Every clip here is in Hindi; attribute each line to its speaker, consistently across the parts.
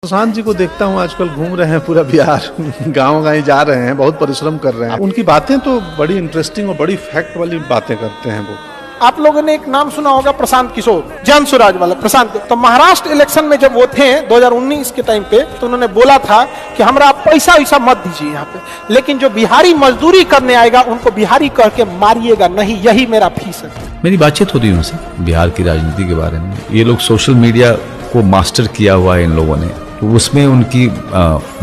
Speaker 1: प्रशांत जी को देखता हूँ आजकल घूम रहे हैं पूरा बिहार गाँव जा रहे हैं, बहुत परिश्रम कर रहे हैं। उनकी बातें तो बड़ी इंटरेस्टिंग और बड़ी फैक्ट वाली बातें करते हैं वो।
Speaker 2: आप लोगों ने एक नाम सुना होगा प्रशांत किशोर, जन स्वराज वाला प्रशांत। तो महाराष्ट्र इलेक्शन में जब वो थे 2019 के टाइम पे, तो उन्होंने बोला था कि हमरा पैसा वैसा मत दीजिए यहाँ पे, लेकिन जो बिहारी मजदूरी करने आएगा उनको बिहारी कह के मारिएगा नहीं, यही मेरा फीस है।
Speaker 3: मेरी बातचीत होती है उनसे बिहार की राजनीति के बारे में। ये लोग सोशल मीडिया को मास्टर किया हुआ है इन लोगों ने, तो उसमें उनकी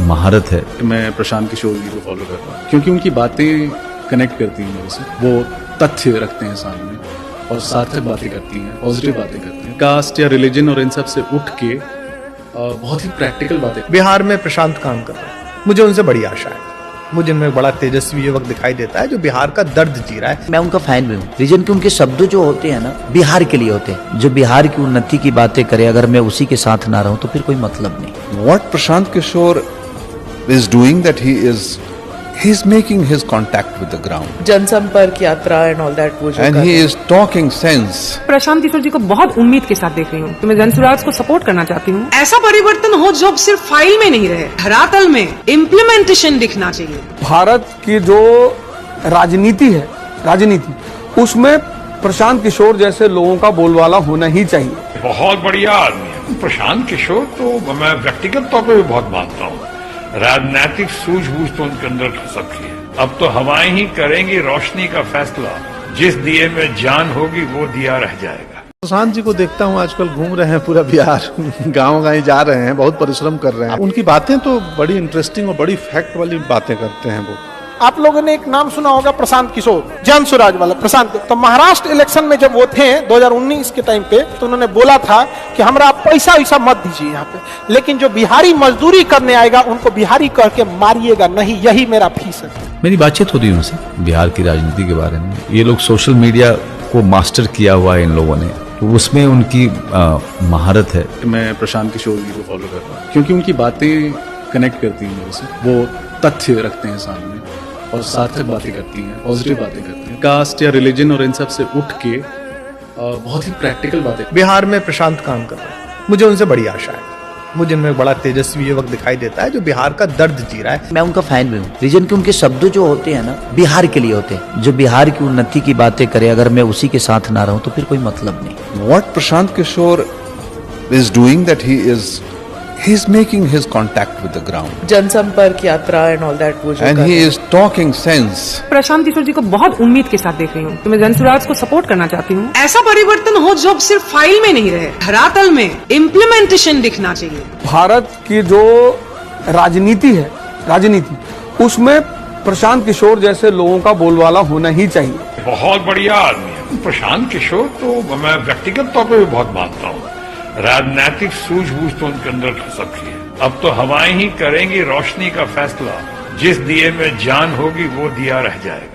Speaker 3: महारत है।
Speaker 4: मैं प्रशांत किशोर जी को फॉलो करता हूँ क्योंकि उनकी बातें कनेक्ट करती हैं मेरे से। वो तथ्य रखते हैं सामने और सार्थक बातें करती हैं, पॉजिटिव बातें करती हैं। कास्ट या रिलीजन और इन सब से उठ के बहुत ही प्रैक्टिकल बातें।
Speaker 5: बिहार में प्रशांत काम कर रहे हैं, मुझे उनसे बड़ी आशा है। मुझे इनमें बड़ा तेजस्वी युवक दिखाई देता है जो बिहार का दर्द जी रहा है।
Speaker 6: मैं उनका फैन भी हूँ, रीजन के उनके शब्द जो होते हैं ना, बिहार के लिए होते हैं। जो बिहार की उन्नति की बातें करे, अगर मैं उसी के साथ ना रहूं तो फिर कोई मतलब नहीं।
Speaker 7: What Prashant Kishore is doing, that he's making his contact with the ground.
Speaker 8: जनसंपर्क यात्रा and all that वो जो
Speaker 7: And he is talking sense.
Speaker 9: Prashant Kishor जी को बहुत उम्मीद के साथ देख रही हूँ, तो मैं जन स्वराज को सपोर्ट करना चाहती हूँ।
Speaker 8: ऐसा परिवर्तन हो जो सिर्फ फाइल में नहीं रहे, धरातल में इम्प्लीमेंटेशन दिखना चाहिए।
Speaker 2: भारत की जो राजनीति उसमें प्रशांत किशोर जैसे लोगों का बोलबाला होना ही चाहिए।
Speaker 10: बहुत बढ़िया आदमी है प्रशांत किशोर, तो मैं व्यक्तिगत तौर पर भी बहुत मानता हूँ। राजनीतिक सूझबूझ तो उनके अंदर सबकी है। अब तो हवाएं ही करेंगी रोशनी का फैसला, जिस दिए में जान होगी वो दिया रह जाएगा।
Speaker 1: प्रशांत जी को देखता हूँ आजकल घूम रहे हैं पूरा बिहार गाँव जा रहे हैं, बहुत परिश्रम कर रहे हैं। उनकी बातें तो बड़ी इंटरेस्टिंग और बड़ी फैक्ट वाली बातें करते हैं वो।
Speaker 2: आप लोगों ने एक नाम सुना होगा प्रशांत किशोर, जन स्वराज वाला प्रशांत। तो महाराष्ट्र इलेक्शन में जब वो थे 2019 के टाइम पे, तो उन्होंने बोला था कि हमरा पैसा वैसा मत दीजिए यहाँ पे, लेकिन जो बिहारी मजदूरी करने आएगा उनको बिहारी कह के मारिएगा नहीं, यही मेरा फीस है।
Speaker 3: मेरी बातचीत होती है उनसे बिहार की राजनीति के बारे में। ये लोग सोशल मीडिया को मास्टर किया हुआ है इन लोगों ने, तो उसमें उनकी महारत है।
Speaker 4: मैं प्रशांत किशोर जी को फॉलो करता हूँ क्योंकि उनकी बातें कनेक्ट करती हैं मेरे से। वो तथ्य रखते हैं सामने और सार्थक बातें करती हैं, पॉजिटिव बातें करती हैं। कास्ट या रिलीजन और इन सब से उठ के बहुत ही प्रैक्टिकल बातें।
Speaker 5: बिहार में प्रशांत काम कर रहे हैं, मुझे उनसे बड़ी आशा है। मुझे इनमें बड़ा तेजस्वी युवक दिखाई देता है जो बिहार का दर्द जी रहा है।
Speaker 6: मैं उनका फैन भी हूँ, रीजन के उनके शब्द जो होते हैं ना, बिहार के लिए होते हैं। जो बिहार की उन्नति की बातें करे, अगर मैं उसी के साथ ना रहूं तो फिर कोई मतलब नहीं।
Speaker 7: What Prashant Kishore is doing, that he's making his contact with the ground.
Speaker 8: जनसंपर्क यात्रा and all that वो जो
Speaker 7: And he is talking sense.
Speaker 9: Prashant Kishor जी को बहुत उम्मीद के साथ देख रही हूँ, तो मैं जन स्वराज को सपोर्ट करना चाहती हूँ।
Speaker 8: ऐसा परिवर्तन हो जो सिर्फ फाइल में नहीं रहे, धरातल में इम्प्लीमेंटेशन दिखना चाहिए।
Speaker 2: भारत की जो राजनीति उसमें प्रशांत किशोर जैसे लोगों का बोलबाला होना ही चाहिए।
Speaker 10: बहुत बढ़िया आदमी है प्रशांत किशोर, तो मैं व्यक्तिगत तौर पर भी बहुत मानता हूँ। राजनीतिक सूझबूझ तो उनके अंदर सबकी है। अब तो हवाएं ही करेंगी रोशनी का फैसला, जिस दिए में जान होगी वो दिया रह जाएगा।